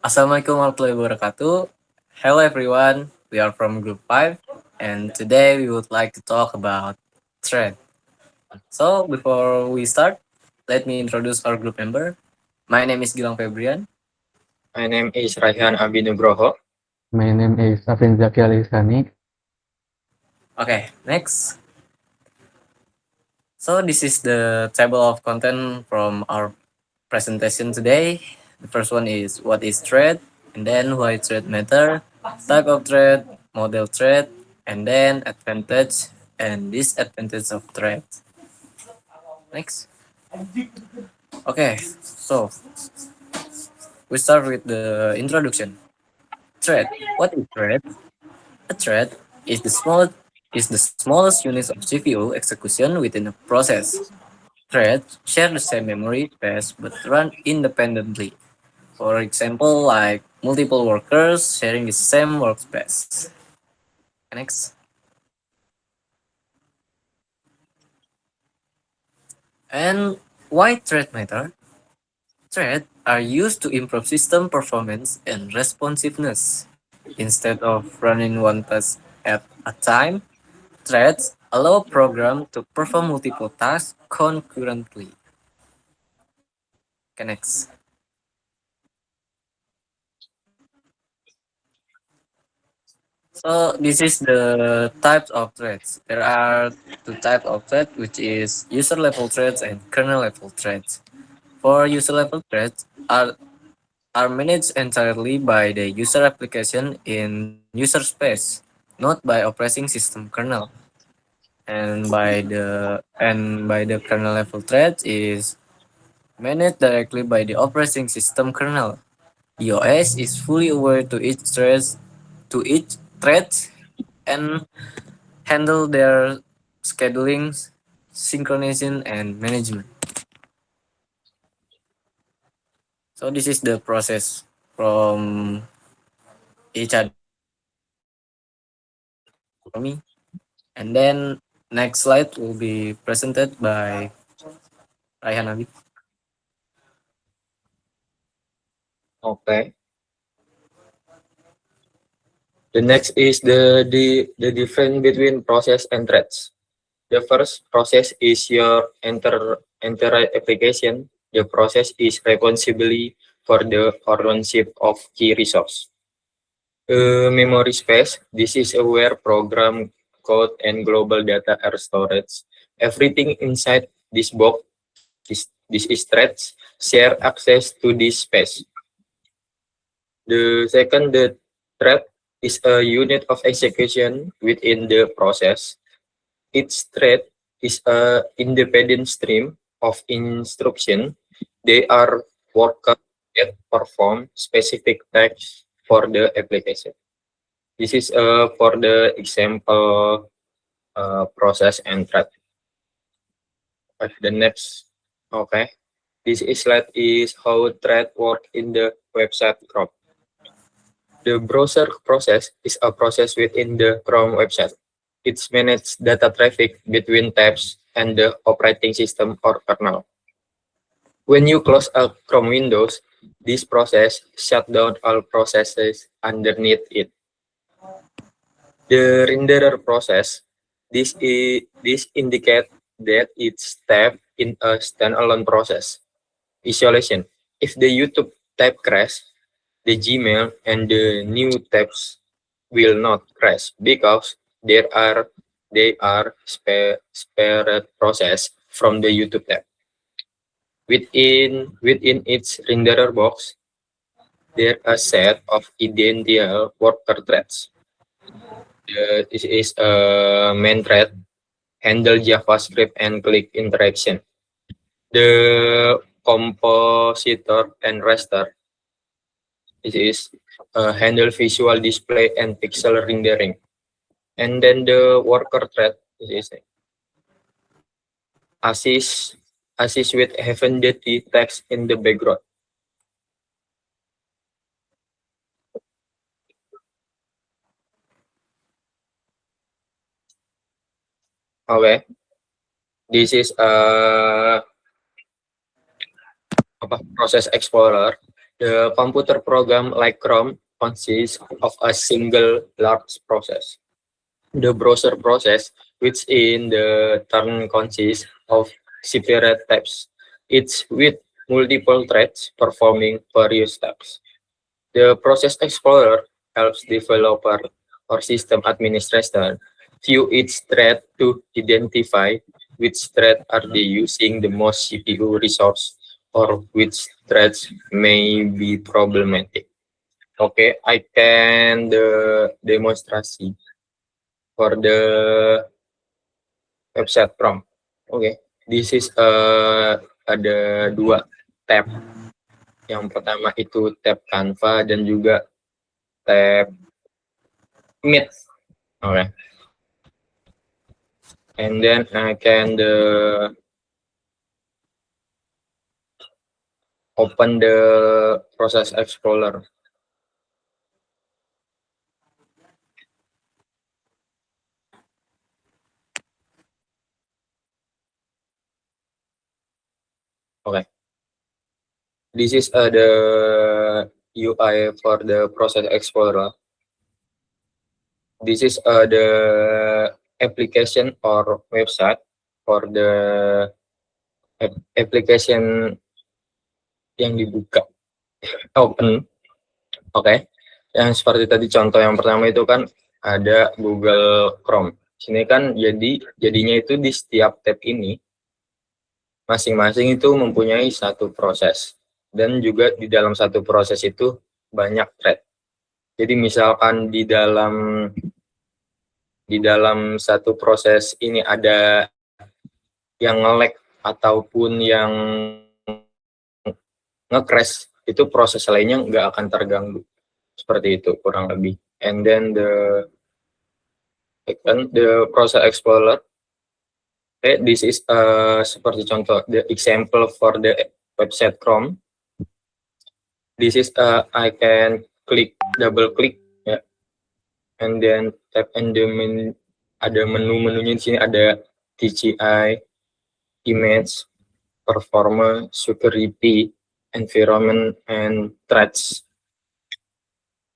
Assalamualaikum warahmatullahi wabarakatuh. Hello everyone, we are from Group 5 and today we would like to talk about thread. So before we start, let me introduce our group member. My name is Gilang Febrian. My name is Raihan Abinugroho. My name is Afin Zaki Alisani. Okay, next. So this is the table of content from our presentation today. The first one is what is thread, and then why thread matter, type of thread, model thread, and then advantage and disadvantage of thread. Next. Okay, so we start with the introduction. Thread. What is thread? A thread is the smallest unit of CPU execution within a process. Threads share the same memory space but run independently. For example, like multiple workers sharing the same workspace. Next. And why thread matter? Threads are used to improve system performance and responsiveness. Instead of running one task at a time, threads allow program to perform multiple tasks concurrently. Connects. So this is the types of threads. There are two types of thread, which is user level threads and kernel level threads. For user level threads are managed entirely by the user application in user space, not by operating system kernel. And by the kernel level threads is managed directly by the operating system kernel. The OS is fully aware to each thread and handle their scheduling, synchronization, and management. So this is the process from each other for me. And then next slide will be presented by Raihan Habib. Okay. The next is the difference between process and threads. The first process is your entire application. The process is responsible for the ownership of key resource. Memory space. This is where program code and global data are stored. Everything inside this box, this is threads, share access to this space. The second, the thread is a unit of execution within the process. Each thread is a independent stream of instruction. They are workers that perform specific tasks for the application. This is for the example process and thread. The next, okay. This slide is how thread work in the website Chrome. The browser process is a process within the Chrome website. It manages data traffic between tabs and the operating system or kernel. When you close a Chrome Windows, this process shut down all processes underneath it. The renderer process, this indicates that it's tapped in a standalone process. Isolation. If the YouTube tab crash, the Gmail and the new tabs will not crash because they are spared process from the YouTube tab. Within its renderer box, there are a set of identical worker threads. This is a main thread, handle JavaScript and click interaction. The compositor and raster. This is handle visual display and pixel rendering. And then the worker thread is assist with having the text in the background. Okay, this is a process explorer. The computer program like Chrome consists of a single large process. The browser process, which in the turn consists of separate tabs, each with multiple threads performing various tasks. The Process Explorer helps developer or system administrator view each thread to identify which thread are they using the most CPU resource or which threads may be problematic. Okay, I can demonstrasi for the website Chrome. Okay, this is ada dua tab. Yang pertama itu tab Canva dan juga tab Meet. Okay. And then I can open the Process Explorer. Okay. This is the UI for the Process Explorer. This is the application or website for the application yang dibuka open. Oke. Yang seperti tadi contoh yang pertama itu kan ada Google Chrome. Sini kan jadinya itu di setiap tab ini masing-masing itu mempunyai satu proses, dan juga di dalam satu proses itu banyak thread. Jadi misalkan di dalam satu proses ini ada yang nge-lag ataupun yang nge-crash, itu proses lainnya nggak akan terganggu. Seperti itu kurang lebih. And then the Process Explorer. Okay, this is seperti contoh the example for the website Chrome. This is I can double click ya, and then tap and the menu, ada menu-menunya di sini, ada TGI, image, performance, security, environment, and threads.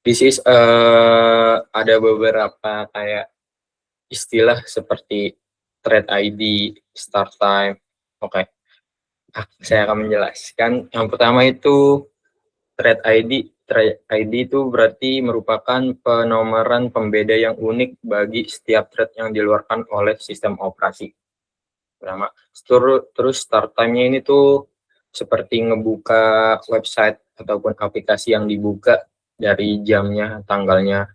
This is ada beberapa kayak istilah seperti thread ID, start time. Oke. Saya akan menjelaskan. Yang pertama itu thread ID. Thread ID itu berarti merupakan penomoran pembeda yang unik bagi setiap thread yang dikeluarkan oleh sistem operasi. Pertama. Terus start time-nya ini tuh seperti ngebuka website ataupun aplikasi yang dibuka dari jamnya, tanggalnya.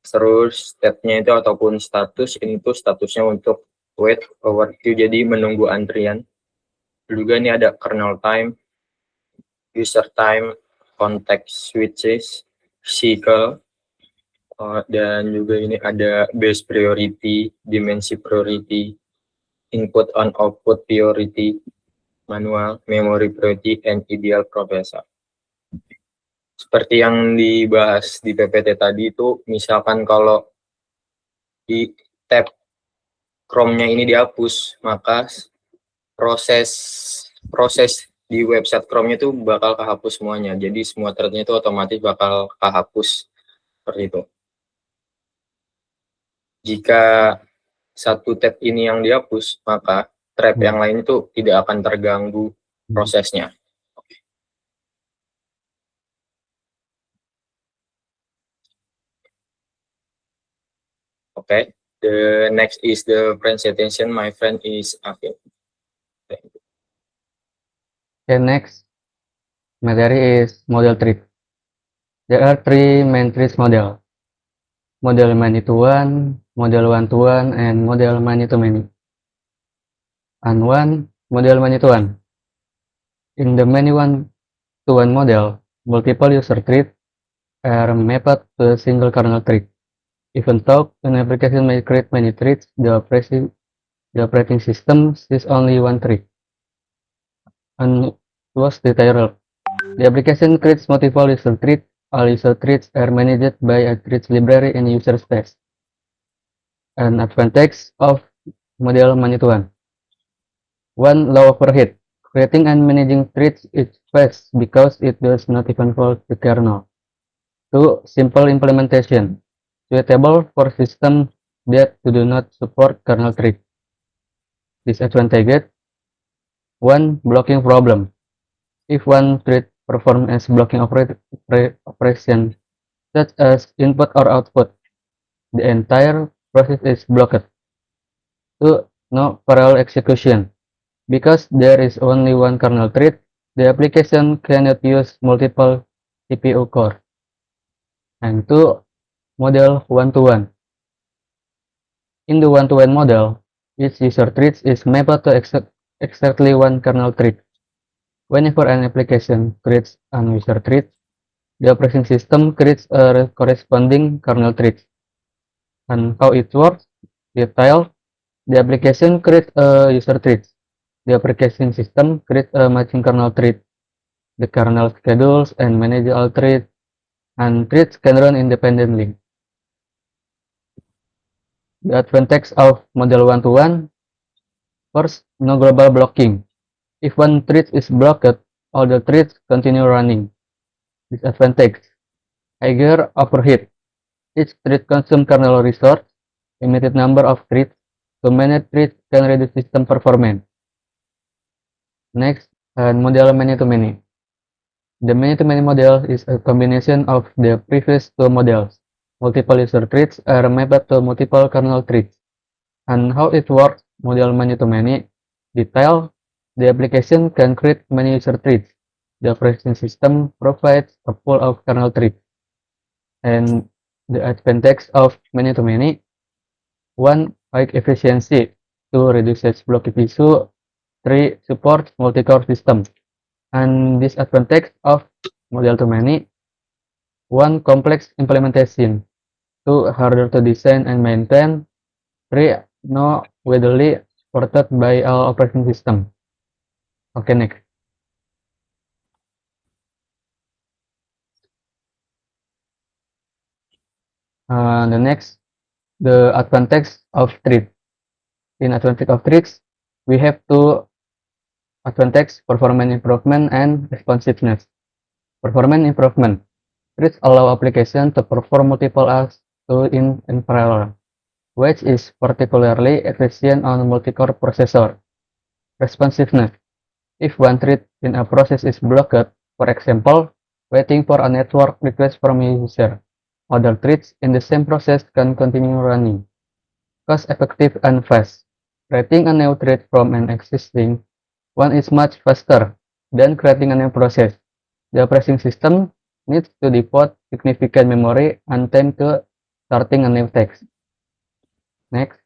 Terus state-nya itu ataupun status, ini tuh statusnya untuk wait, overview, jadi menunggu antrian. Juga ini ada kernel time, user time, context switches, cycle, dan juga ini ada base priority, dimensi priority, input on output priority, manual, memory priority, and ideal processor. Seperti yang dibahas di PPT tadi itu, misalkan kalau di tab Chrome-nya ini dihapus, maka proses di website Chrome-nya itu bakal kehapus semuanya. Jadi semua thread-nya itu otomatis bakal kehapus seperti itu. Jika satu tab ini yang dihapus, maka tab yang lain itu tidak akan terganggu prosesnya. Okay, the next is the presentation. My friend is Afin. Okay, next materi is model tree. There are three main trees model. Model many-to-one, model one-to-one, and model many-to-many. And one, model many-to-one. In the many one-to-one model, multiple user threads are mapped to a single kernel thread. Even though an application may create many threads, the operating system sees only one thread. And was detailed. The application creates multiple user threads. All user threads are managed by a threads library in user space. An advantage of model many-to-one. One, low overhead. Creating and managing threads is fast because it does not involve the kernel. 2. Simple implementation. Suitable for systems that do not support kernel threads. Disadvantages. 1. Blocking problem. If one thread performs as blocking operation, such as input or output, the entire process is blocked. 2. No parallel execution. Because there is only one kernel thread, the application cannot use multiple CPU cores. And 2. Model one-to-one. In the one-to-one model, each user thread is mapped to exactly one kernel thread. Whenever an application creates a user thread, the operating system creates a corresponding kernel thread. And how it works? Detail. The application creates a user thread. The application system creates a matching kernel thread. The kernel schedules and manages all threads, and threads can run independently. The advantage of model one-to-one. First, no global blocking. If one thread is blocked, all the threads continue running. Disadvantage. Higher overhead. Each thread consumes kernel resource, limited number of threads. Too many threads can reduce system performance. Next, model many-to-many. The many-to-many model is a combination of the previous two models. Multiple user threads are mapped to multiple kernel threads. And how it works, model many-to-many. Detail. The application can create many user threads. The operating system provides a pool of kernel threads. And the advantage of many-to-many. 1. High efficiency. 2. Reduces block issue. 3. Supports multi-core system. And disadvantage of model-to-many. 1. Complex implementation. 2. Harder to design and maintain. 3. Not widely supported by all operating system. Okay, next. The next, the advantage of thread. In advantage of threads, we have two advantage: performance improvement and responsiveness. Performance improvement. Threads allow application to perform multiple tasks in parallel, which is particularly efficient on multi-core processor. Responsiveness. If one thread in a process is blocked, for example, waiting for a network request from a user, other threads in the same process can continue running. Cost-effective and fast. Creating a new thread from an existing one is much faster than creating a new process. The operating system needs to devote significant memory and time to starting a new task. Next.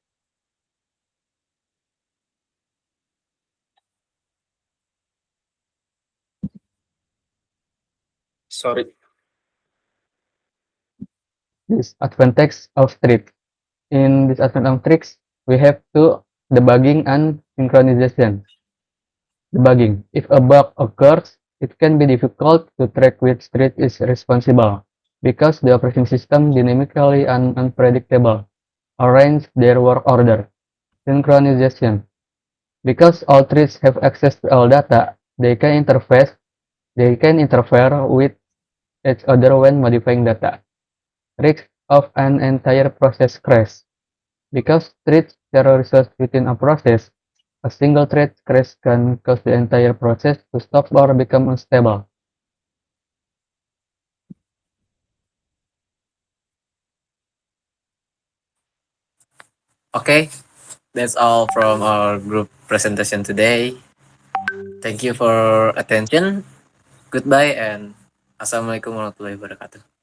Sorry. Disadvantage of threads. In disadvantage of threads, we have debugging and synchronization. Debugging. If a bug occurs, it can be difficult to track which thread is responsible because the operating system dynamically and unpredictable arrange their work order. Synchronization. Because all threads have access to all data, they can interfere with each other when modifying data. Risk of an entire process crash. Because threads share resources within a process, a single thread crash can cause the entire process to stop or become unstable. Okay, that's all from our group presentation today. Thank you for attention. Goodbye and assalamualaikum warahmatullahi wabarakatuh.